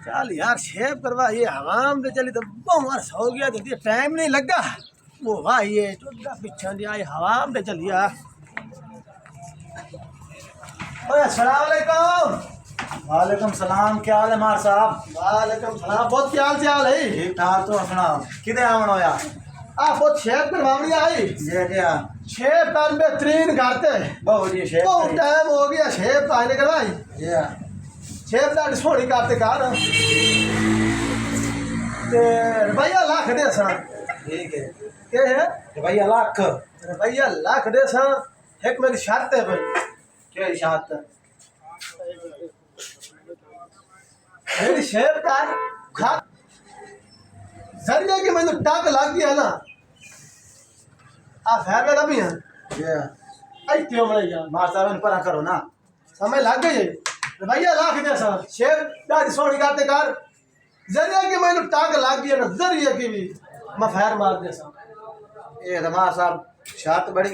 चल यार शेव करवा ये हवाम दे चली तो बहुत हो गया तो टाइम नहीं लगा वो भाई ये चौदह पीछा दिया ये हवाम दे चल यार। अस्सलाम वालेकुम। वालेकुम सलाम। क्या हाल है मार साहब? वालेकुम सलाम। बहुत क्या हाल चाल है? ठीक ठाक। तो सुना किधे आवन होया? आप बहुत शेव करवावनी आई जी जी हाँ। शेव कर बेहतरीन करते बहुत जी शेफ बहुत टाइम हो गया शेव आने करवाई जी हाँ। शेव दा सोनी करते कर ते रुपया लाख दे सा। ठीक है। के है भैया लाख रुपया लाख दे सा। एक मेरी शर्त है भाई। क्या इशात? मेरी शेव का खा जरिए कि मैंने टाक लाग दिया ना आ फैर में भी है जी हाँ। आई क्यों मरे यार मार साहब इन पर करो ना। समय लग गई भैया लाख दे सा शेव दादी सोनी करते कर जरिए कि मैंने टाक लाग दिया ना जरिए की भी मैं फैर मार दे सा। ये तो मार साहब शर्त बड़ी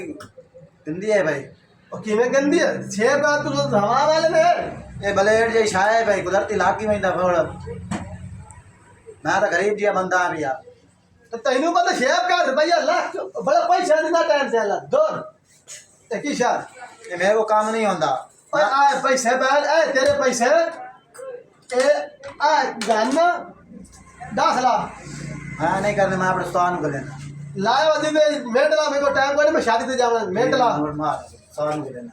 गंदी है भाई। और किमें गंदी है शेव का तू हवा वाले ने ये ब्लेड जी छाया है भाई कुदरती लाख की महीना फोड़। मैं तो गरीब जी बंदा हाँ भैया। तो तेनू पता शेव का रुपया लाख बड़ा पैसा नहीं टाइम से ला दौर एक ही शर्त ये मेरे को काम नहीं होता। ओए आए पैसे बैठ आए तेरे पैसे ए आए गाना 10 लाख मैं नहीं करने। मैं अपने उस्ताद को लेना लाए वाली में मेंटला मेरे को टाइम कोई मैं शादी पे जाऊंगा मेंटला मार उस्ताद को लेना।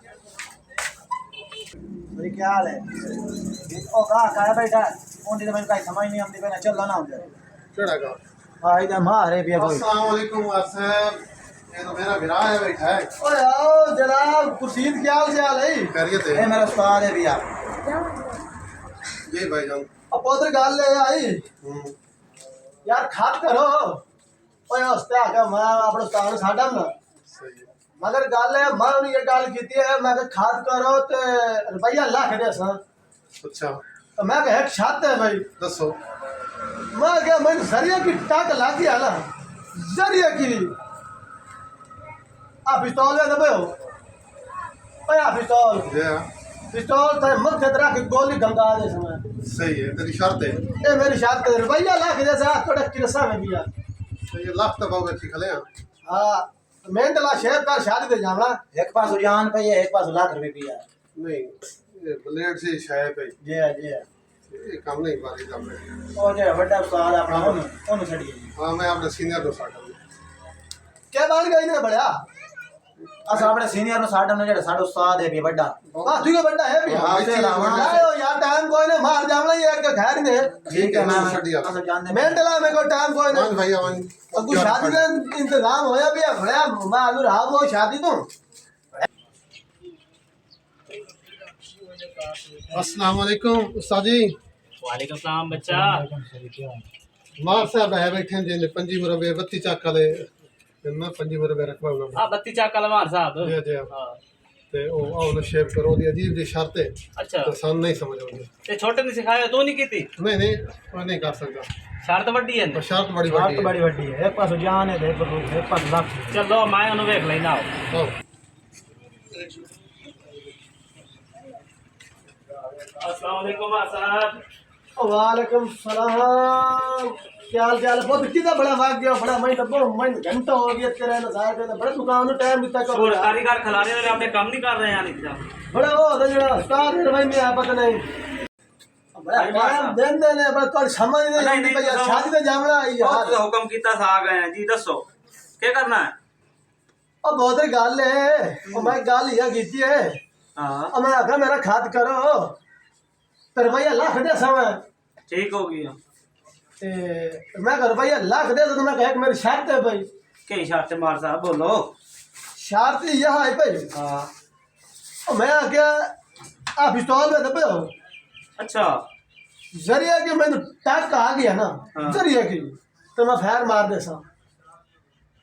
भाई क्या हाल है? ओ कहाँ है बैठा? उनकी तो मैंने कहीं समझ नहीं आती। मैंने चल ना उधर केड़ा का भाई इधर मार है भैया कोई। अस्सलाम वालेकुम वासेब। ये तो मेरा विराह है बैठा है। ओए आओ जनाब खुर्शीद क्या हाल चाल है? खैरियत ये है? मेरा उस्ताद है भैया। जी भाईजान। अब पोतर गाल ले आई यार खात करो ओए हस्ते आके मैं अपने उस्ताद साडम ना सही है। मगर गाल है मैं उन्हें ये गाल की है मैं खात करो तो रुपया लाख दे सा। अच्छा तो मैं कह छात है भाई दसो। मैं क्या मैंने जरिए की टाक ला दिया ना जरिए की आप पिस्तौल में दबे हो ओए आप पिस्तौल जी हाँ पिस्तौल थे मत खतरा की गोली धमका दे समय सही है। तेरी शर्त है? ए मेरी शादी कर रुपया लाख जैसा थोड़ा किरसा में दिया। सही है। लाख तक होगा ठीक है। हाँ मैं तला शेर का शादी पे जाना एक पास जान पे है एक पास लाख रुपए भैया। नहीं ये ब्लेड से शाये पे जी है जी है। ये काम नहीं बाकी काम है। और जो बड़ा उस्ताद अपना कौन छड़ी है? हाँ मैं अपने सीनियर को साटा हूँ। क्या बात गई ना बड़ा अस अपने सीनियर नो साडम ने जेड़ा साडो उस्ताद है भी बड़ा। हां तू के बड़ा है भी हाँ, इसे इसे लावा आयो यार टाइम कोई ने मार जावला ये एक घर ने ठीक है। मैं छड़ी आप। अस जानते मैं तला में को टाइम कोई ने मान भाई मान। अब शादी का इंतजाम होया भी भड़ा मैं आलू रहा वो शादी तो अस्सलाम वालेकुम उस्ताद जी। वालेकुम सलाम बच्चा। मार साहब है बैठे जी ने 5 मुरबे 32 चाका ले ना 5 मुरबे रखवा ना। हाँ 32 चाका लमार साहब। जी जी हाँ ते ओ आओ शेयर करो दी अजीब दी शर्त है। अच्छा तो सन नहीं समझ आउंदी। ते छोटे ने सिखाया तो नहीं की नहीं नहीं वो नहीं कर सकता। शर्त वड्डी है पर शर्त बड़ी बात बड़ी तो है। बड़ी बड़ी है। एक पास जान है एक पास लाख। चलो मैं उन्हें देख लेना। आओ। अस्सलाम वालेकुम साहब। वालेकुम सलाम क्या हाल चाल बहुत कितना बड़ा भाग गया बड़ा मैं घंटा हो गया तेरे ना साहब ने बड़ा दुकान में टाइम दिता छोड़ कर कारीगर खिलाने वाले अपने काम नहीं कर रहे हैं नहीं बड़ा वो जरा उस्ताद भाई में आ पता नहीं बड़ा काम देन देने बड़ा तो समझ नहीं नहीं, आती भैया तो शादी में जावना आई यार हुक्म किता था आ गए हैं जी दसो क्या करना है? और बहुत गाल है और मैं गाल यह कीती है हाँ और मैं आखा मेरा खाद करो तो रुपया लाख दे समय ठीक हो गया। मैं अगर रुपया लाख दे तो मैं कह मेरी शर्त है भाई कई शर्त मार साहब बोलो। शर्त यह है भाई हाँ और मैं क्या आप पिस्तौल में दबे हो अच्छा जरिए कि मैंने टाक आ गया ना हाँ। जरिए की तो मैं फैर मार दे सा।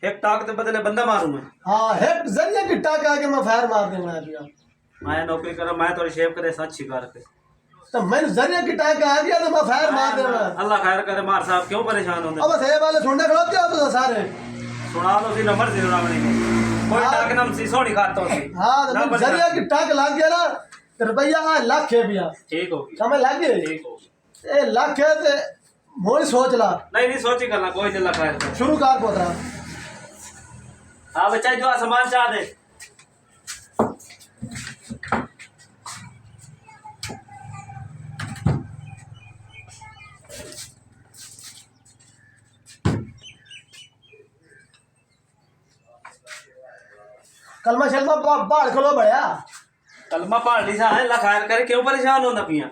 एक टाक के बदले बंदा मारू मैं। हाँ है जरिए की टाक आके मैं फैर मार दूंगा भैया मैं नौकरी करो मैं थोड़ी शेव करे सच शिकार के तो मैंने जरिए की टाक आ गया तो मैं फैर मार दूंगा। अल्लाह खैर करे मार साहब क्यों परेशान होने अब बस ये वाले सुनने खड़ो क्या तो सारे सुना दो सी नंबर से सुनावने को कोई हाँ। टाक नम सी सोनी खाता हो सी हाँ तो नंबर जरिए की टाक लग गया ना तो रुपया लाख है भैया ठीक होगी समझ लग गए ठीक होगी ए लाख है ते मोड़ सोच ला नहीं नहीं सोची करना कोई नहीं लगा है शुरू कर पोतरा हाँ बच्चा जो सामान चाह दे कलमा शलमा बाढ़ खलो बढ़िया कलमा पहाड़ी सा है अल्लाह खैर करे क्यों परेशान होना पिया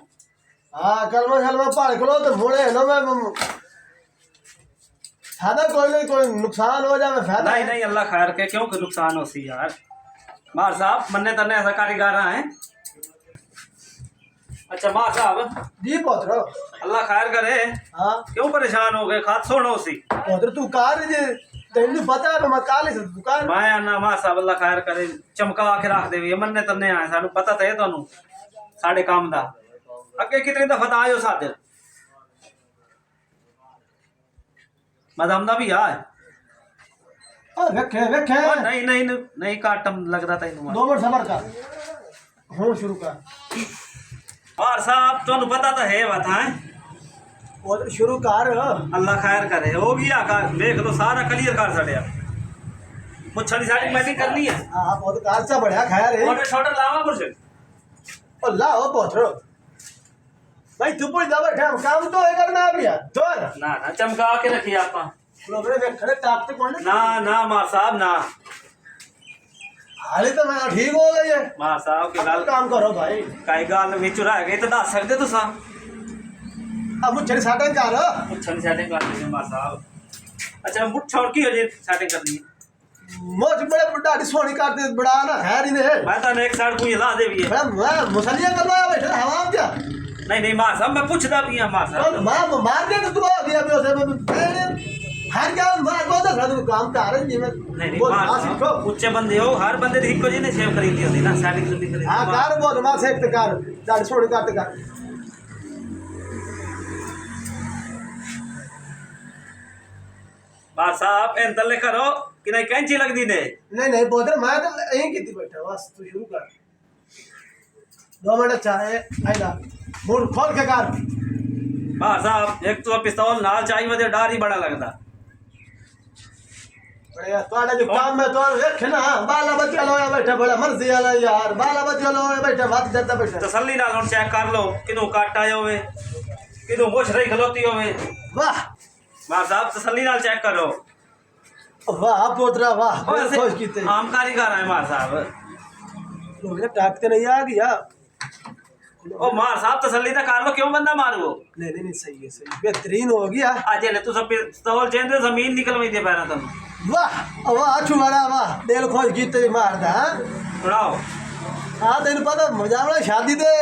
हाँ कलमा शलमा बाढ़ खलो तो मोड़े ना मैं फायदा कोई नहीं, कोई नुकसान हो जाए फायदा नहीं नहीं अल्लाह खैर के क्यों कि नुकसान हो सी यार मार साहब मन्ने तन्ने ऐसा कारीगर हैं। अच्छा मार साहब जी पोतरो अल्लाह खैर करे हाँ क्यों परेशान हो गए खात सोनो सी पोतरो तू कार जे तेन पता है मैं काले से दुकान मैं आना मार साहब अल्लाह खैर करे चमका के रख देवी मन्ने तन्ने आए सानू पता तो है तुहानू साडे काम दा अगे कितनी दफा तो आयो साथ मदाम दा भी आ रखे रखे नहीं नहीं नहीं काटम लगदा तैनू 2 मिनट सबर कर हूँ शुरू कर और साहब तुहानू पता तो है बात है पोतरो शुरू कर अल्लाह खैर करे हो गया का देख लो सारा क्लियर कर छड़िया मुच्छा दी साडी मैटिंग करनी है हाँ पोतरो कार चा बढ़िया खैर है ऑर्डर शॉर्डर लावा कुछ ओ लाओ पोतरो भाई तू पूरी दवा ठहर काम तो है करना अभी यार तो ना ना चमका के रखी आपा प्रोग्राम में खड़े ताकते कौन ना ना मार साहब ना हाले तो मैं ठीक हो गई है मार साहब के अब गल काम करो भाई काई गल विच रह गई तो दस सकदे तुसा अब मुझे साटा कर मुच्छा दी सेटिंग कर दी मार साहब अच्छा मुच्छा और की हो जे सेटिंग करनी मोच बड़े बुढ़ा सोनी काटते बड़ा ना है नहीं है मैं तो एक साइड को हिला दे भी है मैं मुसलिया करवाया बैठे हवा में क्या नहीं नहीं मार साहब मैं पूछदा भी हां मार साहब मैं मार दे तो तू आ गया भी उसे हर क्या मार को तो साधु काम तो आ रही नहीं मैं नहीं नहीं मार साहब उच्चे बंदे हो हर बंदे दी इको जी ने सेव करी दी होती ना सेटिंग जल्दी करी हां कार बहुत मार से एक कार दाढ़ी सोनी काटते कर मार साहब इन तले करो कि नहीं कैंची लगदी ने नहीं बोधर मैं तो यहीं की थी बैठा बस तू शुरू कर 2 मिनट चाहे आइला मुड़ खोल के कर मार साहब एक तो पिस्तौल नाल चाहिए वदे डर ही बड़ा लगदा बढ़िया ਤੁਹਾਡਾ जो काम है तो देख ना बाला बच्चा लोया बैठा बड़ा मर्जी वाला यार बाला बच्चा लोया बैठा बात करता बैठा तसल्ली नाल हुन चेक कर लो किदों काट आयो होवे किदों मुछ रही खलोती होवे वाह मार साहब तसल्ली नाल चेक करो वाह पोतरा वाह और बड़े खुश कीते आम कारीगर है मार साहब लोग टाकते नहीं आ गया ओ मार साहब तसल्ली तो कर लो क्यों बंदा मारो नहीं सही है सही बेहतरीन हो गया आज ले तू सब पिस्तौल चेंदे जमीन निकल वई दे पैरा तुम वाह वाह छुवाड़ा वाह दिल खुश कीते मारदा उड़ाओ हाँ तेन पता मजा वाला शादी ते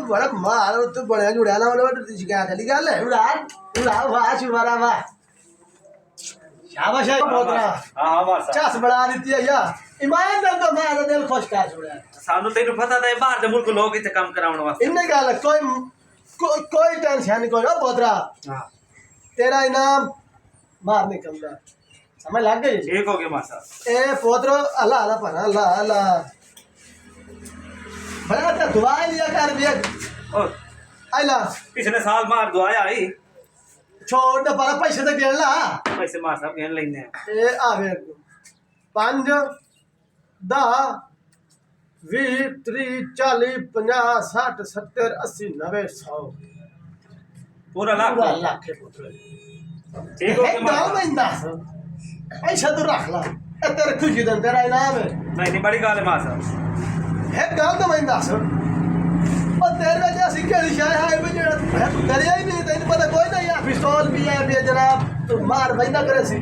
बड़ा मार तो बड़े जुड़ाना वाले शिकायत चली गल है उड़ा उड़ा वाह छुवाड़ा वाह शाबाश है पोतरा हां हां मार साहब चस बढ़ा दी है या ईमानदार तो मैं दिल खुश कर छोड़ा सानू तेनू पता था बाहर दे मुल्क लोग इथे काम कराउण वास्ते इन्ने गल कोई टेंशन नहीं कोई ओ पोतरा हां तेरा इनाम मार निकलदा समझ लग गई ठीक हो गया मार साहब ए पोतरो अल्लाह अल्लाह पर अल्लाह अल्लाह बड़ा तो दुआ लिया कर भी ओ आइला पिछले साल मार दुआया आई छोड़ दे पर पैसे तो गिन ला पैसे मार साहब गिन लेने ए आवे 5 10 20 30 40 50 60 70 80 90 100 पूरा लाख पूरा लाख है पुत्र ठीक हो गया मार गाँव साहब। में इंदा ऐसा तो रख ला ए तेरे खुशी दन तेरा इनाम है नहीं नहीं बड़ी गल है मार साहब है गाँव तो मैं इंदा और तेरे में जैसी केड़ी शाय है भी जेड़ा तू करे ही नहीं तेन पता कोई नहीं है पिस्तौल भी है भी जनाब तो मार बंदा करे सी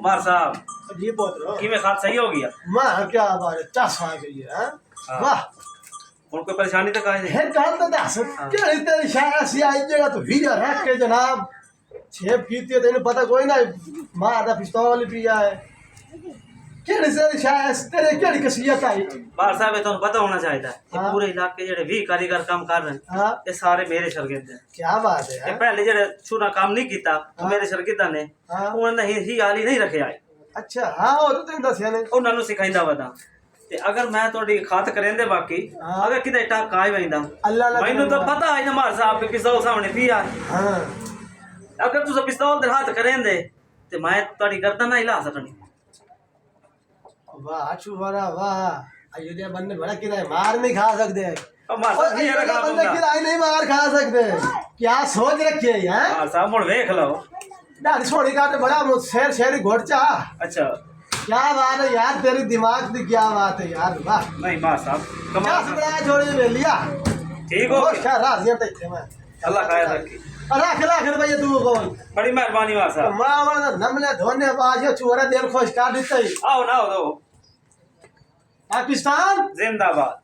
मार साहब जी पुत्र कि में खात सही हो गया मां क्या बात है चस आ गई है हाँ। वाह और कोई परेशानी तो काहे नहीं है गाल तो दस केड़ी तेरी शाय ऐसी आई जेड़ा तू वीजा रख के जनाब छेप कीती तेन पता कोई नहीं मार दा पिस्तौल भी है केड़ी तेरी शाय तेरे केड़ी कसियत आई बार साहब तुम पता होना चाहिए ये हाँ। पूरे इलाके जेडे 20 कारीगर काम कर रहे हैं हां ये सारे मेरे शागिर्द हैं क्या बात है ये हाँ? पहले जेडे छुरा काम नहीं कीता हाँ। मेरे शागिर्दां ने हाँ। उन्होंने ही हाली नहीं रखे आए अच्छा हाँ वो तो तेन दसिया ने उन्होंने सिखाइंदा वदा ਤੇ ਅਗਰ ਮੈਂ ਤੁਹਾਡੀ ਖਾਤ ਕरेंदे ਬਾਕੀ ਹਾਂ। ਅਗਰ ਕਿਤੇ ਟੱਕ ਆ ਹੀ ਵੈਂਦਾ ਅੱਲਾ ਅੱਲਾ ਮੈਨੂੰ ਤਾਂ ਪਤਾ ਹੈ ਨਾ ਮਾਰ ਸਾਹਿਬ ਕਿ ਪਿਸਤੌਲ ਸਾਹਮਣੇ ਪਿਆ ਹਾਂ ਅਗਰ ਤੁਸੀਂ ਪਿਸਤੌਲ ਦੇ ਹੱਥ ਕरेंदे ਤੇ ਮੈਂ ਤੁਹਾਡੀ ਗਰਦਨ ਨਾ ਹਿਲਾ ਸਕਣੀ वाह छुवारा वाह अयोध्या बंदे बड़ा किराए मार नहीं खा सकते ਉਹ ਮਾਰ और ਸਾਹਿਬ ਕੀ अयोध्या ਰਖਾ बंदे ਬੰਦਾ किराए नहीं मार खा सकते क्या सोच रखी है यार ਮਾਰ ਸਾਹਿਬ ਹੁਣ ਵੇਖ ਲਓ दाढ़ी छोड़ी का तो बड़ा शेर शेरी घोड़चा ਅੱਛਾ क्या बात है यार तेरी दिमाग की क्या बात है यार वाह ਨਹੀਂ ਮਾਰ ਸਾਹਿਬ क्या ਕਮਾਲ सुबह छोड़ी ले लिया ਠੀਕ ਹੋ और ਗਿਆ क्या राजियां तो थे मैं ਅੱਲਾ ਖੈਰ ਰੱਖੇ लाख रुपये तू कौन ਬੜੀ ਮਿਹਰਬਾਨੀ ਮਾਰ ਸਾਹਿਬ मावना नमले धोने बाज चूरा दिल खुश कर देते ਆਓ ਨਾ ਆਓ पाकिस्तान ਜ਼ਿੰਦਾਬਾਦ